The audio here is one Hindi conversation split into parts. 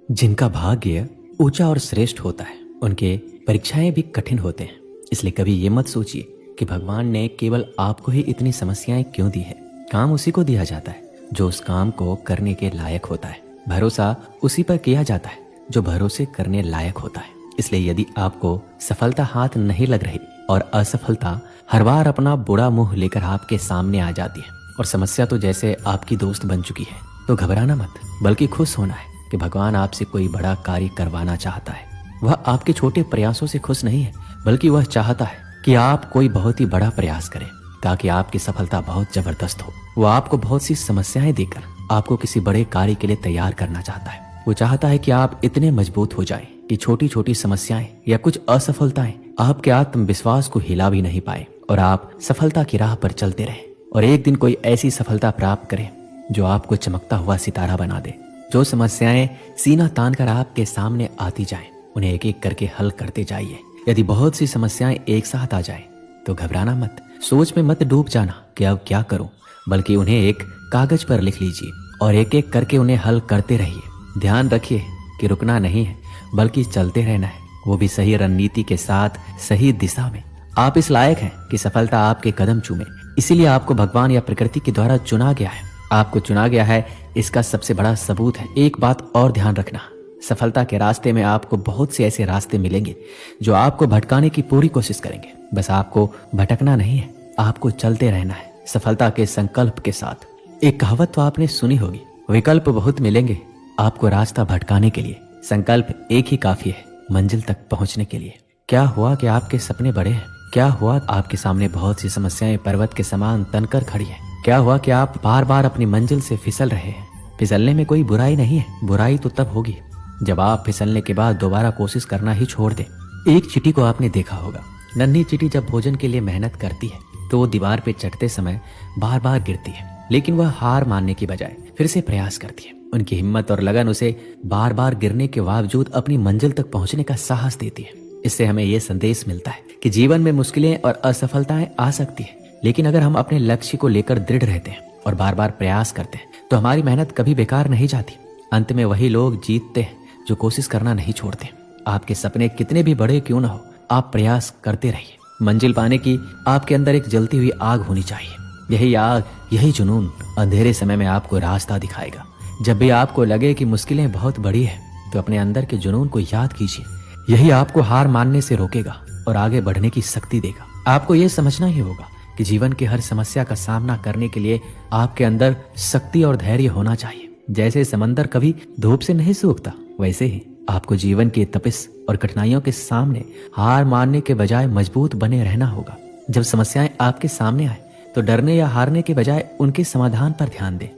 जिनका भाग्य ऊंचा और श्रेष्ठ होता है उनके परीक्षाएं भी कठिन होते हैं। इसलिए कभी ये मत सोचिए कि भगवान ने केवल आपको ही इतनी समस्याएं क्यों दी है। काम उसी को दिया जाता है जो उस काम को करने के लायक होता है। भरोसा उसी पर किया जाता है जो भरोसे करने लायक होता है। इसलिए यदि आपको सफलता हाथ नहीं लग रही और असफलता हर बार अपना बुरा मुंह लेकर आपके सामने आ जाती है और समस्या तो जैसे आपकी दोस्त बन चुकी है, तो घबराना मत, बल्कि खुश होना है कि भगवान आपसे कोई बड़ा कार्य करवाना चाहता है। वह आपके छोटे प्रयासों से खुश नहीं है, बल्कि वह चाहता है कि आप कोई बहुत ही बड़ा प्रयास करें ताकि आपकी सफलता बहुत जबरदस्त हो। वह आपको बहुत सी समस्याएं देकर आपको किसी बड़े कार्य के लिए तैयार करना चाहता है। वो चाहता है कि आप इतने मजबूत हो जाएं कि छोटी छोटी समस्याएं या कुछ असफलताएं आपके आत्मविश्वास को हिला भी नहीं पाए और आप सफलता की राह पर चलते रहें और एक दिन कोई ऐसी सफलता प्राप्त करें जो आपको चमकता हुआ सितारा बना दे। जो समस्याएं सीना तान कर आपके सामने आती जाएं, उन्हें एक एक करके हल करते जाइए। यदि बहुत सी समस्याएं एक साथ आ जाएं, तो घबराना मत, सोच में मत डूब जाना कि अब क्या करूं, बल्कि उन्हें एक कागज पर लिख लीजिए और एक एक करके उन्हें हल करते रहिए। ध्यान रखिए कि रुकना नहीं है, बल्कि चलते रहना है, वो भी सही रणनीति के साथ, सही दिशा में। आप इस लायक हैं कि सफलता आपके कदम चूमे। इसीलिए आपको भगवान या प्रकृति के द्वारा चुना गया है। आपको चुना गया है, इसका सबसे बड़ा सबूत है। एक बात और ध्यान रखना, सफलता के रास्ते में आपको बहुत से ऐसे रास्ते मिलेंगे जो आपको भटकाने की पूरी कोशिश करेंगे। बस आपको भटकना नहीं है, आपको चलते रहना है सफलता के संकल्प के साथ। एक कहावत तो आपने सुनी होगी, विकल्प बहुत मिलेंगे आपको रास्ता भटकाने के लिए, संकल्प एक ही काफी है मंजिल तक पहुंचने के लिए। क्या हुआ कि आपके सपने बड़े हैं? क्या हुआ आपके सामने बहुत सी समस्याएं पर्वत के समान तनकर खड़ी है? क्या हुआ कि आप बार बार अपनी मंजिल से फिसल रहे हैं? फिसलने में कोई बुराई नहीं है, बुराई तो तब होगी जब आप फिसलने के बाद दोबारा कोशिश करना ही छोड़ दें। एक चींटी को आपने देखा होगा। नन्ही चींटी जब भोजन के लिए मेहनत करती है तो वो दीवार पे चढ़ते समय बार बार गिरती है, लेकिन वह हार मानने की बजाय फिर से प्रयास करती है। उनकी हिम्मत और लगन उसे बार बार गिरने के बावजूद अपनी मंजिल तक पहुंचने का साहस देती है। इससे हमें यह संदेश मिलता है कि जीवन में मुश्किलें और असफलताएं आ सकती है, लेकिन अगर हम अपने लक्ष्य को लेकर दृढ़ रहते हैं और बार बार प्रयास करते हैं तो हमारी मेहनत कभी बेकार नहीं जाती। अंत में वही लोग जीतते हैं जो कोशिश करना नहीं छोड़ते। आपके सपने कितने भी बड़े क्यों ना हो, आप प्रयास करते रहिए। मंजिल पाने की आपके अंदर एक जलती हुई आग होनी चाहिए। यही आग, यही जुनून अंधेरे समय में आपको रास्ता दिखाएगा। जब भी आपको लगे कि मुश्किलें बहुत बड़ी है, तो अपने अंदर के जुनून को याद कीजिए। यही आपको हार मानने से रोकेगा और आगे बढ़ने की शक्ति देगा। आपको यह समझना ही होगा कि जीवन की हर समस्या का सामना करने के लिए आपके अंदर शक्ति और धैर्य होना चाहिए। जैसे समंदर कभी धूप से नहीं सूखता, वैसे ही आपको जीवन की तपिश और कठिनाइयों के सामने हार मानने के बजाय मजबूत बने रहना होगा। जब समस्याएं आपके सामने आए तो डरने या हारने के बजाय उनके समाधान पर ध्यान दें।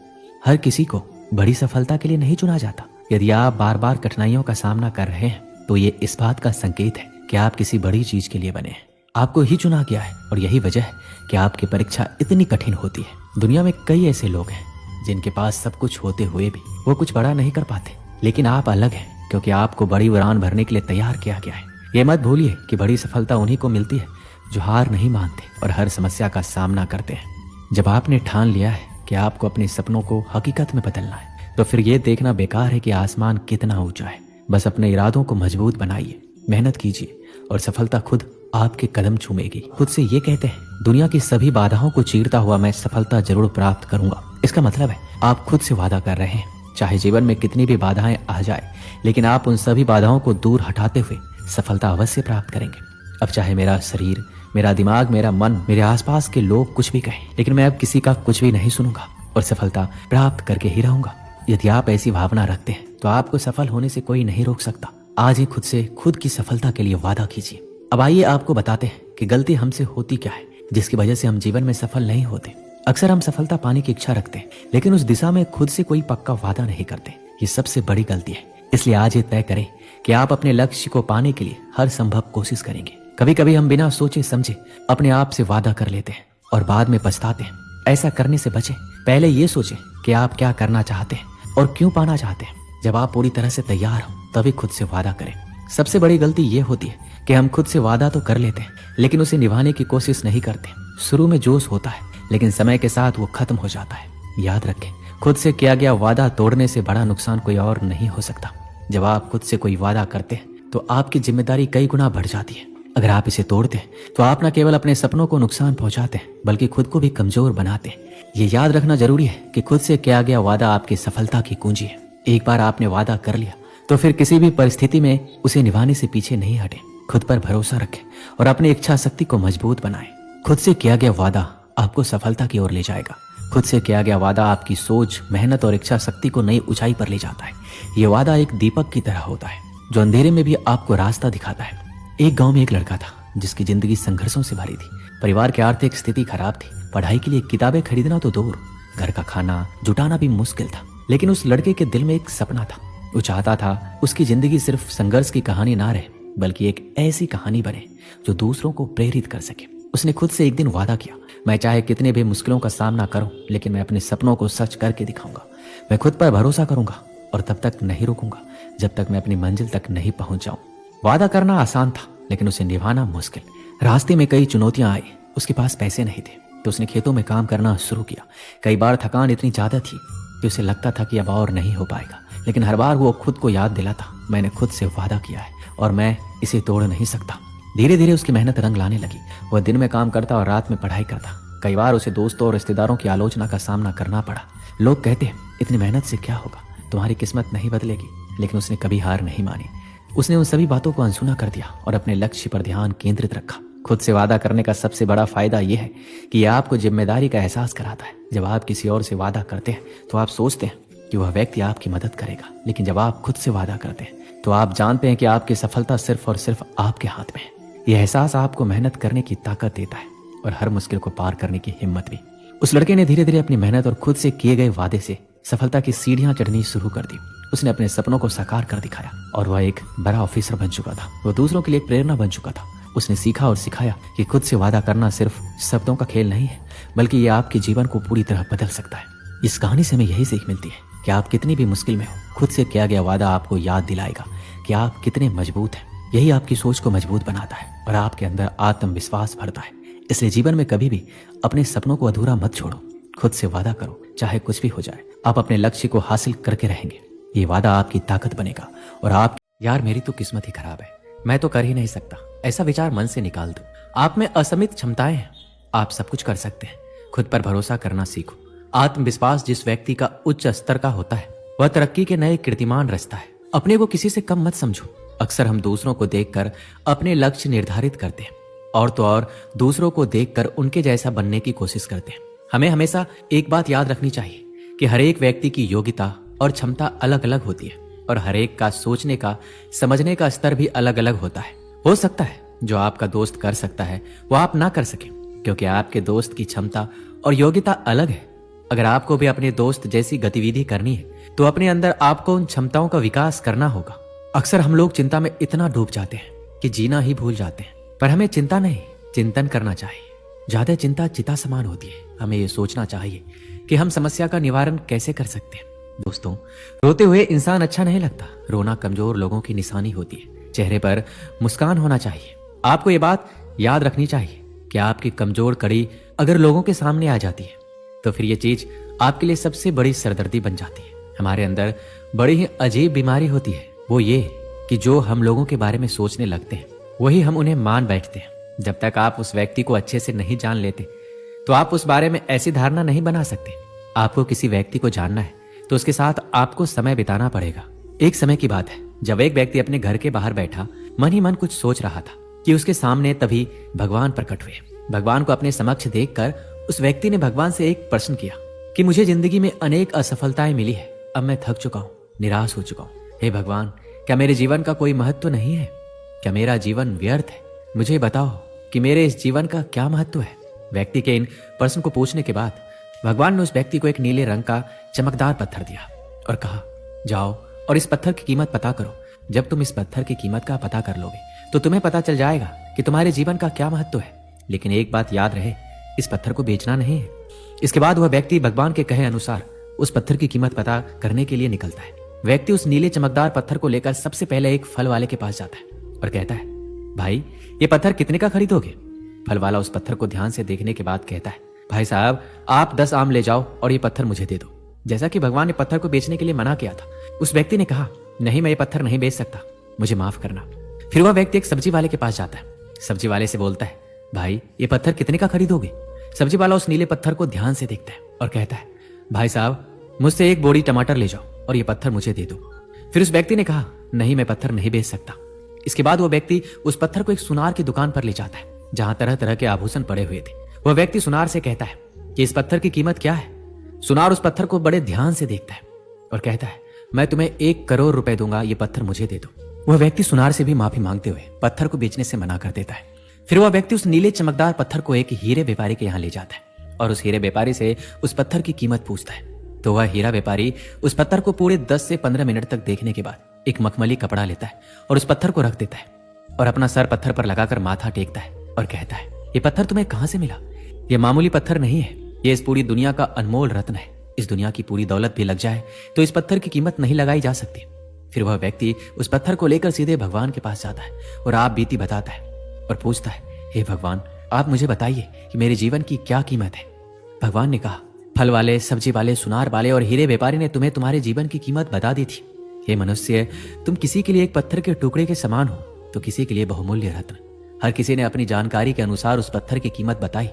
हर किसी को बड़ी सफलता के लिए नहीं चुना जाता। यदि आप बार बार कठिनाइयों का सामना कर रहे हैं तो ये इस बात का संकेत है कि आप किसी बड़ी चीज के लिए बने हैं। आपको ही चुना गया है और यही वजह है कि आपकी परीक्षा इतनी कठिन होती है। दुनिया में कई ऐसे लोग हैं जिनके पास सब कुछ होते हुए भी वो कुछ बड़ा नहीं कर पाते, लेकिन आप अलग हैं क्योंकि आपको बड़ी उड़ान भरने के लिए तैयार किया गया है। ये मत भूलिए कि बड़ी सफलता उन्हीं को मिलती है जो हार नहीं मानते और हर समस्या का सामना करते हैं। जब आपने ठान लिया है कि आपको अपने सपनों को हकीकत में बदलना है, तो फिर ये देखना बेकार है कि आसमान कितना ऊंचा है। बस अपने इरादों को मजबूत बनाइए, मेहनत कीजिए और सफलता खुद आपके कदम चूमेगी। खुद से ये कहते हैं, दुनिया की सभी बाधाओं को चीरता हुआ मैं सफलता जरूर प्राप्त करूंगा। इसका मतलब है आप खुद से वादा कर रहे हैं, चाहे जीवन में कितनी भी बाधाएं आ जाए, लेकिन आप उन सभी बाधाओं को दूर हटाते हुए सफलता अवश्य प्राप्त करेंगे। अब चाहे मेरा शरीर, मेरा दिमाग, मेरा मन, मेरे आसपास के लोग कुछ भी कहें, लेकिन मैं अब किसी का कुछ भी नहीं सुनूंगा और सफलता प्राप्त करके ही रहूंगा। यदि आप ऐसी भावना रखते हैं तो आपको सफल होने से कोई नहीं रोक सकता। आज ही खुद से खुद की सफलता के लिए वादा कीजिए। अब आइए आपको बताते हैं कि गलती हमसे होती क्या है जिसकी वजह से हम जीवन में सफल नहीं होते। अक्सर हम सफलता पाने की इच्छा रखते हैं, लेकिन उस दिशा में खुद से कोई पक्का वादा नहीं करते। ये सबसे बड़ी गलती है। इसलिए आज ये तय करें कि आप अपने लक्ष्य को पाने के लिए हर संभव कोशिश करेंगे। कभी कभी हम बिना सोचे समझे अपने आप से वादा कर लेते हैं और बाद में पछताते हैं। ऐसा करने से बचें। पहले ये सोचें कि आप क्या करना चाहते हैं और क्यों पाना चाहते हैं। जब आप पूरी तरह से तैयार हो तभी खुद से वादा करें। सबसे बड़ी गलती ये होती है कि हम खुद से वादा तो कर लेते हैं, लेकिन उसे निभाने की कोशिश नहीं करते। शुरू में जोश होता है, लेकिन समय के साथ वो खत्म हो जाता है। याद रखें, खुद से किया गया वादा तोड़ने से बड़ा नुकसान कोई और नहीं हो सकता। जब आप खुद से कोई वादा करते हैं तो आपकी जिम्मेदारी कई गुना बढ़ जाती है। अगर आप इसे तोड़ते हैं तो आप न केवल अपने सपनों को नुकसान पहुंचाते हैं बल्कि खुद को भी कमजोर बनाते हैं। ये याद रखना जरूरी है कि खुद से किया गया वादा आपकी सफलता की कुंजी है। एक बार आपने वादा कर लिया तो फिर किसी भी परिस्थिति में उसे निभाने से पीछे नहीं हटे। खुद पर भरोसा रखें और अपनी इच्छा शक्ति को मजबूत बनाएं। खुद से किया गया वादा आपको सफलता की ओर ले जाएगा। खुद से किया गया वादा आपकी सोच, मेहनत और इच्छा शक्ति को नई ऊंचाई पर ले जाता है। ये वादा एक दीपक की तरह होता है जो अंधेरे में भी आपको रास्ता दिखाता है। एक गांव में एक लड़का था जिसकी जिंदगी संघर्षों से भरी थी। परिवार की आर्थिक स्थिति खराब थी। पढ़ाई के लिए किताबें खरीदना तो दूर, घर का खाना जुटाना भी मुश्किल था। लेकिन उस लड़के के दिल में एक सपना था। वो चाहता था उसकी जिंदगी सिर्फ संघर्ष की कहानी ना रहे बल्कि एक ऐसी कहानी बने जो दूसरों को प्रेरित कर सके। उसने खुद से एक दिन वादा किया, मैं चाहे कितने भी मुश्किलों का सामना करूं लेकिन मैं अपने सपनों को सच करके दिखाऊंगा। मैं खुद पर भरोसा करूंगा और तब तक नहीं रुकूंगा जब तक मैं अपनी मंजिल तक नहीं पहुंच जाऊं। वादा करना आसान था लेकिन उसे निभाना मुश्किल। रास्ते में कई चुनौतियां आई। उसके पास पैसे नहीं थे तो उसने खेतों में काम करना शुरू किया। कई बार थकान इतनी ज्यादा थी कि उसे लगता था कि अब और नहीं हो पाएगा, लेकिन हर बार वो खुद को याद दिलाता, मैंने खुद से वादा किया है और मैं इसे तोड़ नहीं सकता। धीरे धीरे उसकी मेहनत रंग लाने लगी। वह दिन में काम करता और रात में पढ़ाई करता। कई बार उसे दोस्तों और रिश्तेदारों की आलोचना का सामना करना पड़ा। लोग कहते इतनी मेहनत से क्या होगा, तुम्हारी किस्मत नहीं बदलेगी। लेकिन उसने कभी हार नहीं मानी। उसने उन सभी बातों को अनसुना कर दिया और अपने लक्ष्य पर ध्यान केंद्रित रखा। खुद से वादा करने का सबसे बड़ा फायदा यह है कि यह आपको जिम्मेदारी का एहसास कराता है। जब आप किसी और से वादा करते हैं तो आप सोचते हैं कि वह व्यक्ति आपकी मदद करेगा, लेकिन जब आप खुद से वादा करते हैं तो आप जानते हैं कि आपकी सफलता सिर्फ और सिर्फ आपके हाथ में है। यह एहसास आपको मेहनत करने की ताकत देता है और हर मुश्किल को पार करने की हिम्मत भी। उस लड़के ने धीरे धीरे अपनी मेहनत और खुद से किए गए वादे से सफलता की सीढ़ियां चढ़नी शुरू कर दी। उसने अपने सपनों को साकार कर दिखाया और वह एक बड़ा ऑफिसर बन चुका था। वह दूसरों के लिए प्रेरणा बन चुका था। उसने सीखा और सिखाया कि खुद से वादा करना सिर्फ शब्दों का खेल नहीं है बल्कि यह आपके जीवन को पूरी तरह बदल सकता है। इस कहानी से हमें यही सीख मिलती है कि आप कितनी भी मुश्किल में हो, खुद से किया गया वादा आपको याद दिलाएगा कि आप कितने मजबूत हैं। यही आपकी सोच को मजबूत बनाता है और आपके अंदर आत्मविश्वास भरता है। इसलिए जीवन में कभी भी अपने सपनों को अधूरा मत छोड़ो। खुद से वादा करो, चाहे कुछ भी हो जाए, आप अपने लक्ष्य को हासिल करके रहेंगे। ये वादा आपकी ताकत बनेगा और आप, यार मेरी तो किस्मत ही खराब है, मैं तो कर ही नहीं सकता, ऐसा विचार मन से निकाल दो। आप में असीमित क्षमताएं हैं, आप सब कुछ कर सकते हैं। खुद पर भरोसा करना सीखो। आत्मविश्वास जिस व्यक्ति का उच्च स्तर का होता है वह तरक्की के नए कीर्तिमान रचता है। अपने को किसी से कम मत समझो। अक्सर हम दूसरों को देखकर अपने लक्ष्य निर्धारित करते हैं और तो और दूसरों को देखकर उनके जैसा बनने की कोशिश करते हैं। हमें हमेशा एक बात याद रखनी चाहिए कि हर एक व्यक्ति की योग्यता और क्षमता अलग अलग होती है और हर एक का सोचने का, समझने का स्तर भी अलग अलग होता है। हो सकता है जो आपका दोस्त कर सकता है वो आप ना कर सके क्योंकि आपके दोस्त की क्षमता और योग्यता अलग है। अगर आपको भी अपने दोस्त जैसी गतिविधि करनी है तो अपने अंदर आपको उन क्षमताओं का विकास करना होगा। अक्सर हम लोग चिंता में इतना डूब जाते हैं कि जीना ही भूल जाते हैं, पर हमें चिंता नहीं, चिंतन करना चाहिए। ज्यादा चिंता चिता समान होती है। हमें ये सोचना चाहिए कि हम समस्या का निवारण कैसे कर सकते हैं। दोस्तों, रोते हुए इंसान अच्छा नहीं लगता। रोना कमजोर लोगों की निशानी होती है। चेहरे पर मुस्कान होना चाहिए। आपको ये बात याद रखनी चाहिए कि आपकी कमजोर कड़ी अगर लोगों के सामने आ जाती है तो फिर ये चीज आपके लिए सबसे बड़ी सरदर्दी बन जाती है। हमारे अंदर बड़ी ही अजीब बीमारी होती है, वो ये कि जो हम लोगों के बारे में सोचने लगते हैं वही हम उन्हें मान बैठते हैं। जब तक आप उस व्यक्ति को अच्छे से नहीं जान लेते तो आप उस बारे में ऐसी धारणा नहीं बना सकते। आपको किसी व्यक्ति को जानना है तो उसके साथ आपको समय बिताना पड़ेगा। एक समय की बात है जब एक व्यक्ति अपने घर के बाहर बैठा मन ही मन कुछ सोच रहा था कि उसके सामने तभी भगवान प्रकट हुए। भगवान को अपने समक्ष देखकर उस व्यक्ति ने भगवान से एक प्रश्न किया कि मुझे जिंदगी में अनेक असफलताएं मिली है, अब मैं थक चुका हूँ, निराश हो चुका हूँ। हे भगवान, क्या मेरे जीवन का कोई महत्व नहीं है? क्या मेरा जीवन व्यर्थ है? मुझे बताओ कि मेरे इस जीवन का क्या महत्व है? व्यक्ति के इन प्रश्न को पूछने के बाद भगवान ने उस व्यक्ति को एक नीले रंग का चमकदार पत्थर दिया और कहा, जाओ और इस पत्थर की कीमत पता करो। जब तुम इस पत्थर की कीमत का पता कर लोगे तो तुम्हें पता चल जाएगा कि तुम्हारे जीवन का क्या महत्व है। लेकिन एक बात याद रहे, इस पत्थर को बेचना नहीं है। इसके बाद वह व्यक्ति भगवान के कहे अनुसार उस पत्थर की कीमत पता करने के लिए निकलता है। व्यक्ति उस नीले चमकदार पत्थर को लेकर सबसे पहले एक फल वाले के पास जाता है और कहता है, भाई ये पत्थर कितने का खरीदोगे? फल वाला उस पत्थर को ध्यान से देखने के बाद कहता है, भाई साहब आप 10 आम ले जाओ और ये पत्थर मुझे दे दो। जैसा कि भगवान ने पत्थर को बेचने के लिए मना किया था, उस व्यक्ति ने कहा, नहीं, मैं ये पत्थर नहीं बेच सकता, मुझे माफ करना। फिर वह व्यक्ति एक सब्जी वाले के पास जाता है। सब्जी वाले से बोलता है, भाई ये पत्थर कितने का खरीदोगे? सब्जी वाला उस नीले पत्थर को ध्यान से देखता है और कहता है, भाई साहब मुझसे एक बोरी टमाटर ले जाओ और ये पत्थर मुझे दे दो। फिर उस व्यक्ति ने कहा, नहीं, मैं पत्थर नहीं बेच सकता। इसके बाद वो व्यक्ति उस पत्थर को एक सुनार की दुकान पर ले जाता है जहां तरह तरह के आभूषण पड़े हुए थे। वह व्यक्ति सुनार से कहता है कि इस पत्थर की कीमत क्या है? सुनार उस पत्थर को बड़े ध्यान से देखता है और कहता है, मैं तुम्हें 1 करोड़ रुपए दूंगा, ये पत्थर मुझे दे दो। वह व्यक्ति सुनार से भी माफी मांगते हुए पत्थर को बेचने से मना कर देता है। फिर वह व्यक्ति उस नीले चमकदार पत्थर को एक हीरे व्यापारी के यहाँ ले जाता है और उस हीरे व्यापारी से उस पत्थर की कीमत पूछता है। तो वह हीरा व्यापारी उस पत्थर को पूरे 10 से 15 मिनट तक देखने के बाद एक मखमली कपड़ा लेता है और उस पत्थर को रख देता है और अपना सर पत्थर पर लगाकर माथा टेकता है और कहता है, ये पत्थर तुम्हें कहां से मिला? ये मामूली पत्थर नहीं है, ये इस पूरी दुनिया का अनमोल रत्न है। इस दुनिया की पूरी दौलत भी लग जाए तो इस पत्थर की कीमत नहीं लगाई जा सकती। फिर वह व्यक्ति उस पत्थर को लेकर सीधे भगवान के पास जाता है और आप बीती बताता है और पूछता है, हे भगवान, आप मुझे बताइए कि मेरे जीवन की क्या कीमत है? भगवान ने कहा, फल वाले, सब्जी वाले, सुनार वाले और हीरे व्यापारी ने तुम्हें तुम्हारे जीवन की कीमत बता दी थी। हे मनुष्य, तुम किसी के लिए एक पत्थर के टुकड़े के समान हो तो किसी के लिए बहुमूल्य रत्न। हर किसी ने अपनी जानकारी के अनुसार उस पत्थर की कीमत बताई,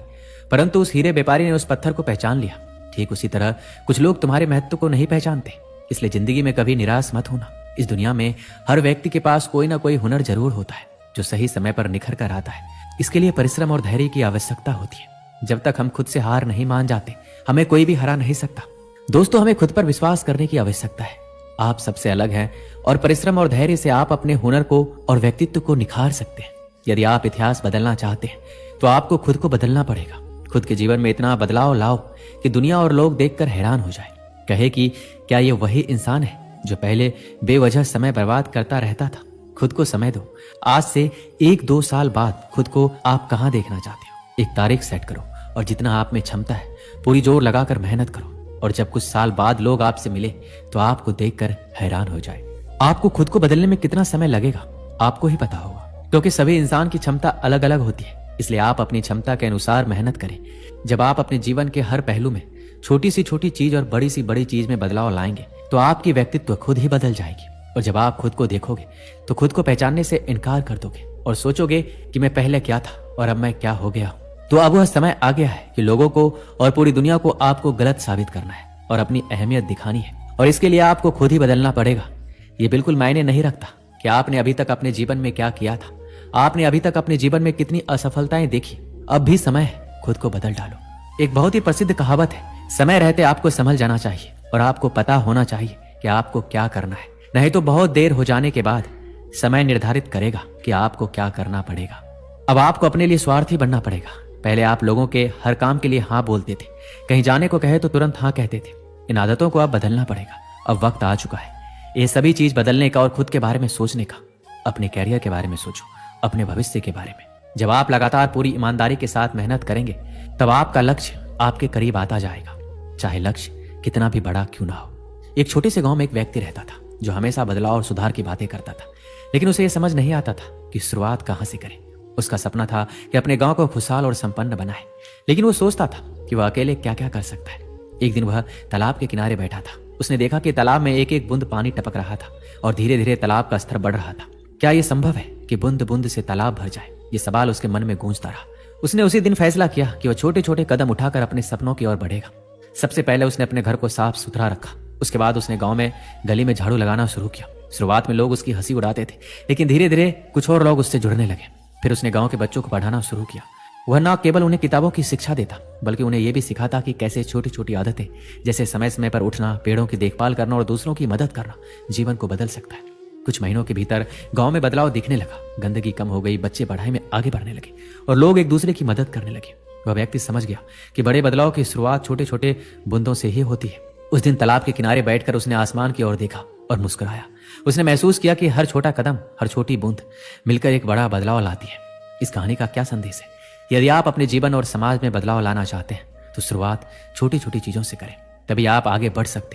परंतु उस हीरे व्यापारी ने उस पत्थर को पहचान लिया। ठीक उसी तरह कुछ लोग तुम्हारे महत्व को नहीं पहचानते, इसलिए जिंदगी में कभी निराश मत होना। इस दुनिया में हर व्यक्ति के पास कोई ना कोई हुनर जरूर होता है जो सही समय पर निखर कर आता है। इसके लिए परिश्रम और धैर्य की आवश्यकता होती है। जब तक हम खुद से हार नहीं मान जाते, हमें कोई भी हरा नहीं सकता। दोस्तों, हमें खुद पर विश्वास करने की आवश्यकता है। आप सबसे अलग हैं और परिश्रम और धैर्य से आप अपने हुनर को और व्यक्तित्व को निखार सकते हैं। यदि आप इतिहास बदलना चाहते हैं तो आपको खुद को बदलना पड़ेगा। खुद के जीवन में इतना बदलाव लाओ कि दुनिया और लोग देखकर हैरान हो जाए, कहे कि क्या ये वही इंसान है जो पहले बेवजह समय बर्बाद करता रहता था। खुद को समय दो। आज से 1-2 साल बाद खुद को आप कहां देखना चाहते हो? एक तारीख सेट करो और जितना आप में क्षमता है पूरी जोर लगाकर मेहनत करो। और जब कुछ साल बाद लोग आपसे मिले तो आपको देखकर हैरान हो जाए। आपको खुद को बदलने में कितना समय लगेगा आपको ही पता होगा, क्योंकि सभी इंसान की क्षमता अलग अलग होती है। इसलिए आप अपनी क्षमता के अनुसार मेहनत करें। जब आप अपने जीवन के हर पहलू में छोटी सी छोटी चीज और बड़ी सी बड़ी चीज में बदलाव लाएंगे तो आपकी व्यक्तित्व खुद ही बदल जाएगी। और जब आप खुद को देखोगे तो खुद को पहचानने से इनकार कर दोगे और सोचोगे कि मैं पहले क्या था और अब मैं क्या हो गया हूं। तो अब वह समय आ गया है कि लोगों को और पूरी दुनिया को आपको गलत साबित करना है और अपनी अहमियत दिखानी है। और इसके लिए आपको खुद ही बदलना पड़ेगा। ये बिल्कुल मायने नहीं रखता कि आपने अभी तक अपने जीवन में क्या किया था, आपने अभी तक अपने जीवन में कितनी असफलताएं देखी। अब भी समय है, खुद को बदल डालो। एक बहुत ही प्रसिद्ध कहावत है, समय रहते आपको संभल जाना चाहिए और आपको पता होना चाहिए कि आपको क्या करना है। नहीं तो बहुत देर हो जाने के बाद समय निर्धारित करेगा कि आपको क्या करना पड़ेगा। अब आपको अपने लिए स्वार्थी बनना पड़ेगा। पहले आप लोगों के हर काम के लिए हाँ बोलते थे, कहीं जाने को कहे तो तुरंत हाँ कहते थे। इन आदतों को अब बदलना पड़ेगा। अब वक्त आ चुका है ये सभी चीज बदलने का और खुद के बारे में सोचने का। अपने कैरियर के बारे में सोचो, अपने भविष्य के बारे में। जब आप लगातार पूरी ईमानदारी के साथ मेहनत करेंगे तब आपका लक्ष्य आपके करीब आता जाएगा, चाहे लक्ष्य कितना भी बड़ा क्यों ना हो। एक छोटे से गांव में एक व्यक्ति रहता था जो हमेशा बदलाव और सुधार की बातें करता था, लेकिन उसे यह समझ नहीं आता था कि शुरुआत कहां से करे। उसका सपना था कि अपने गांव को खुशहाल और संपन्न बनाए, लेकिन वो सोचता था कि वह अकेले क्या क्या कर सकता है। एक दिन वह तालाब के किनारे बैठा था। उसने देखा कि तालाब में एक एक बूंद पानी टपक रहा था और धीरे धीरे तालाब का स्तर बढ़ रहा था। क्या यह संभव है कि बूंद बूंद से तालाब भर जाए? ये सवाल उसके मन में गूंजता रहा। उसने उसी दिन फैसला किया कि वह छोटे छोटे कदम उठाकर अपने सपनों की ओर बढ़ेगा। सबसे पहले उसने अपने घर को साफ सुथरा रखा। उसके बाद उसने गांव में गली में झाड़ू लगाना शुरू किया। शुरुआत में लोग उसकी हंसी उड़ाते थे, लेकिन धीरे धीरे कुछ और लोग उससे जुड़ने लगे। फिर उसने गांव के बच्चों को पढ़ाना शुरू किया। वह न केवल उन्हें किताबों की शिक्षा देता, बल्कि उन्हें यह भी सिखाता कि कैसे छोटी छोटी आदतें जैसे समय समय पर उठना, पेड़ों की देखभाल करना और दूसरों की मदद करना जीवन को बदल सकता है। कुछ महीनों के भीतर गांव में बदलाव दिखने लगा। गंदगी कम हो गई, बच्चे पढ़ाई में आगे बढ़ने लगे और लोग एक दूसरे की मदद करने लगे। वह व्यक्ति समझ गया कि बड़े बदलाव की शुरुआत छोटे छोटे बूंदों से ही होती है। उस दिन तालाब के किनारे बैठकर उसने आसमान की ओर देखा और मुस्कुराया। उसने महसूस किया कि हर छोटा कदम, हर छोटी बूंद मिलकर एक बड़ा बदलाव लाती है। इस कहानी का क्या संदेश है? यदि आप अपने जीवन और समाज में बदलाव लाना चाहते हैं तो शुरुआत छोटी छोटी चीजों से करें, तभी आप आगे बढ़ सकते हैं।